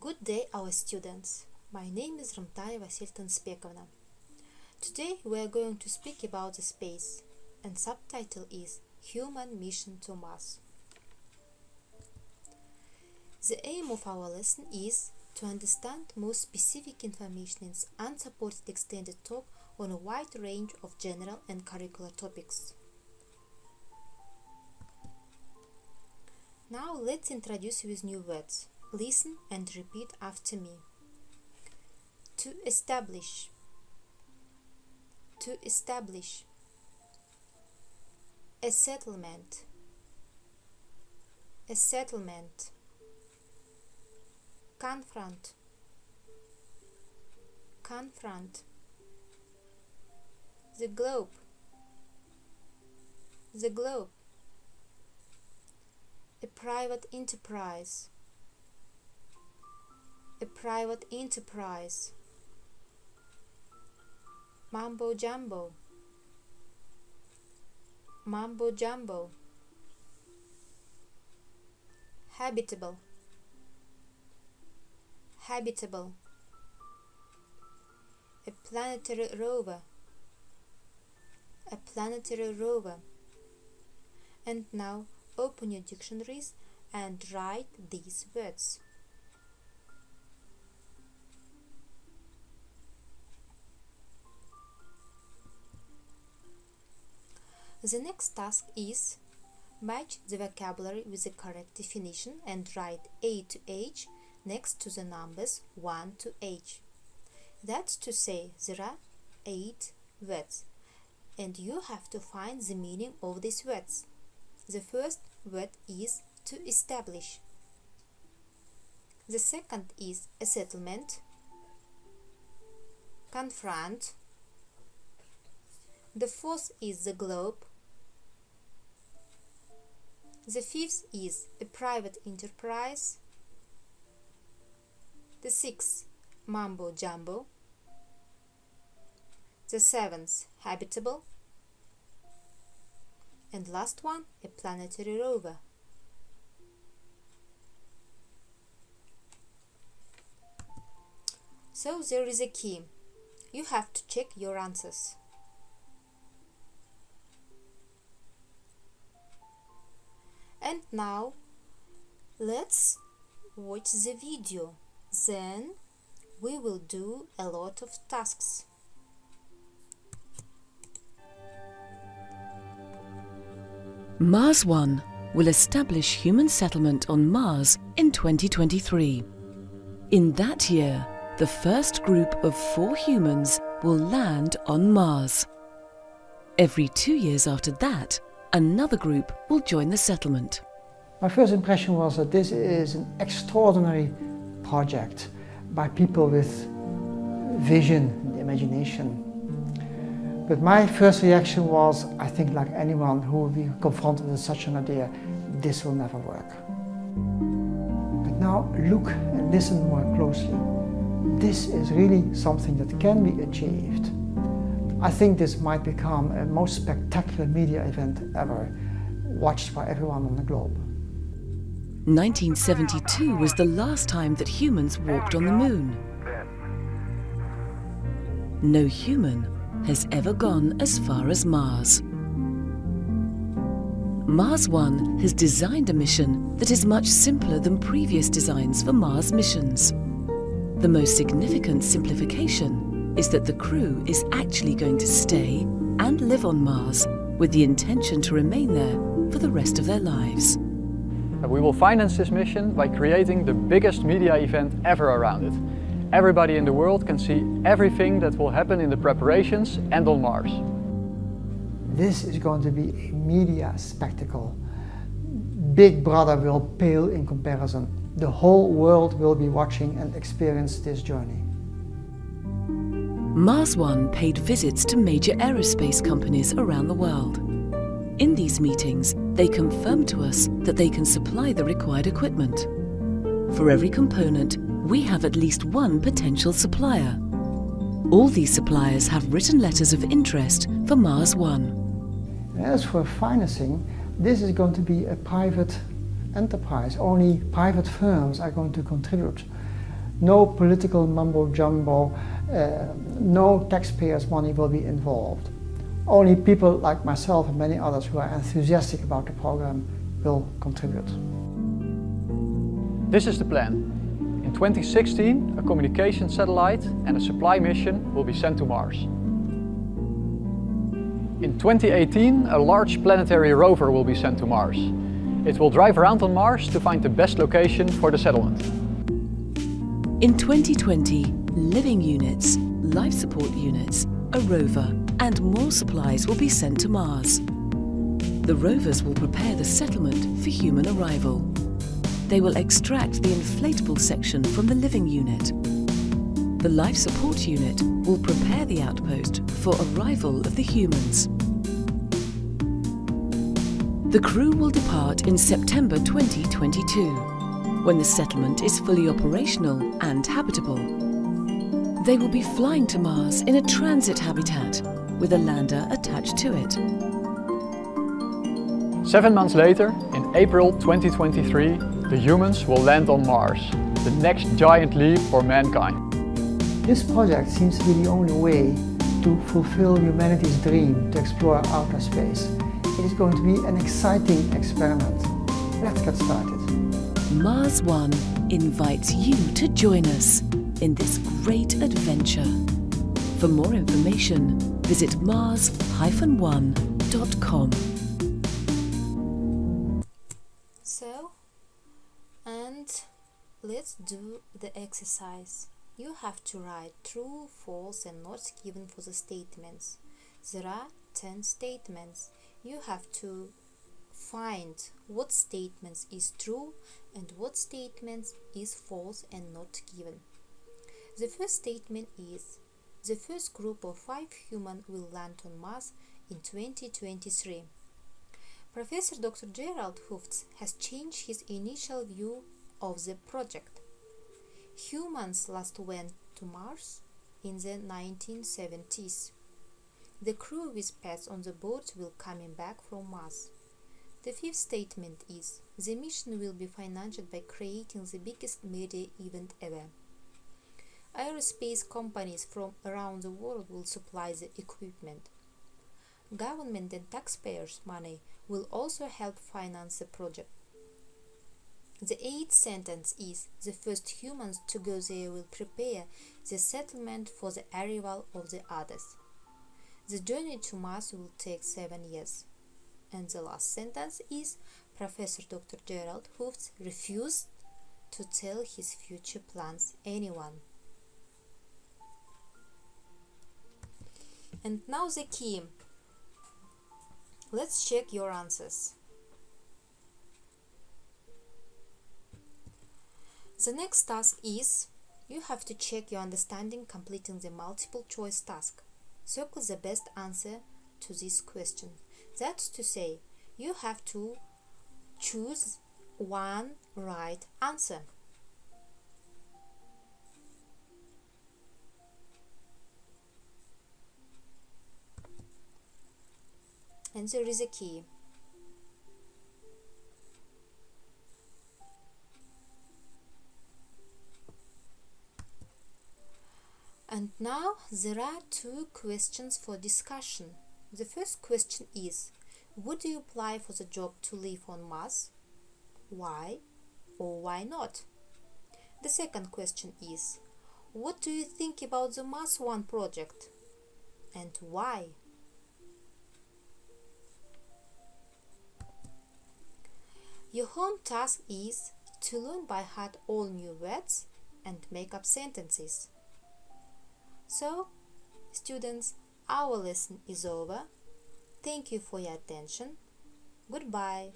Good day, our students. My name is Rымтаева. Today we are going to speak about the space, and subtitle is Human Mission to Mars. The aim of our lesson is to understand more specific information in unsupported extended talk on a wide range of general and curricular topics. Now let's introduce you with new words. Listen and repeat after me. To establish. To establish. A settlement. A settlement. Confront. Confront. The globe. The globe. A private enterprise. A private enterprise. Mambo jumbo. Mambo jumbo. Habitable. Habitable. A planetary rover. A planetary rover. And now open your dictionaries and write these words. The next task is match the vocabulary with the correct definition and write A to H next to the numbers 1 to H. That's to say, there are 8 words, and you have to find the meaning of these words. The first word is to establish. The second is a settlement. Confront. The fourth is the globe. The fifth is a private enterprise. The sixth, mambo jumbo. The seventh, habitable. And last one, a planetary rover. So there is a key. You have to check your answers. And now let's watch the video. Then we will do a lot of tasks. Mars 1 will establish human settlement on Mars in 2023. In that year, the first group of 4 humans will land on Mars. Every 2 years after that, another group will join the settlement. My first impression was that this is an extraordinary project by people with vision and imagination. But my first reaction was, I think like anyone who will be confronted with such an idea, this will never work. But now look and listen more closely. This is really something that can be achieved. I think this might become a most spectacular media event ever, watched by everyone on the globe. 1972 was the last time that humans walked on the moon. No human has ever gone as far as Mars. Mars 1 has designed a mission that is much simpler than previous designs for Mars missions. The most significant simplification is that the crew is actually going to stay and live on Mars with the intention to remain there for the rest of their lives. We will finance this mission by creating the biggest media event ever around it. Everybody in the world can see everything that will happen in the preparations and on Mars. This is going to be a media spectacle. Big Brother will pale in comparison. The whole world will be watching and experience this journey. Mars 1 paid visits to major aerospace companies around the world. In these meetings, they confirmed to us that they can supply the required equipment. For every component, we have at least one potential supplier. All these suppliers have written letters of interest for Mars 1. As for financing, this is going to be a private enterprise. Only private firms are going to contribute. No political mumbo-jumbo, no taxpayers' money will be involved. Only people like myself and many others who are enthusiastic about the program will contribute. This is the plan. In 2016, a communication satellite and a supply mission will be sent to Mars. In 2018, a large planetary rover will be sent to Mars. It will drive around on Mars to find the best location for the settlement. In 2020, living units, life support units, a rover and more supplies will be sent to Mars. The rovers will prepare the settlement for human arrival. They will extract the inflatable section from the living unit. The life support unit will prepare the outpost for arrival of the humans. The crew will depart in September 2022, when the settlement is fully operational and habitable. They will be flying to Mars in a transit habitat with a lander attached to it. 7 months later, in April 2023, the humans will land on Mars, the next giant leap for mankind. This project seems to be the only way to fulfill humanity's dream to explore outer space. It is going to be an exciting experiment. Let's get started. Mars One invites you to join us in this great adventure. For more information, visit mars-one.com. Let's do the exercise. You have to write true, false and not given for the statements. There are 10 statements. You have to find what statements is true and what statements is false and not given. The first statement is: the first group of 5 humans will land on Mars in 2023. Professor Dr. Gerald Hoofds has changed his initial view of the project. Humans last went to Mars in the 1970s. The crew with pets on the boat will coming back from Mars. The fifth statement is: the mission will be financed by creating the biggest media event ever. Aerospace companies from around the world will supply the equipment. Government and taxpayers' money will also help finance the project. The eighth sentence is: the first humans to go there will prepare the settlement for the arrival of the others. The journey to Mars will take 7 years. And the last sentence is: Professor Dr. Gerald Hoofds refused to tell his future plans anyone. And now the key. Let's check your answers. The next task is: you have to check your understanding completing the multiple choice task. Circle the best answer to this question. That's to say, you have to choose one right answer. And there is a key. And now there are 2 questions for discussion. The first question is: would you apply for the job to live on Mars? Why or why not? The second question is: what do you think about the Mars One project and why? Your home task is to learn by heart all new words and make up sentences. So, students, our lesson is over. Thank you for your attention. Goodbye.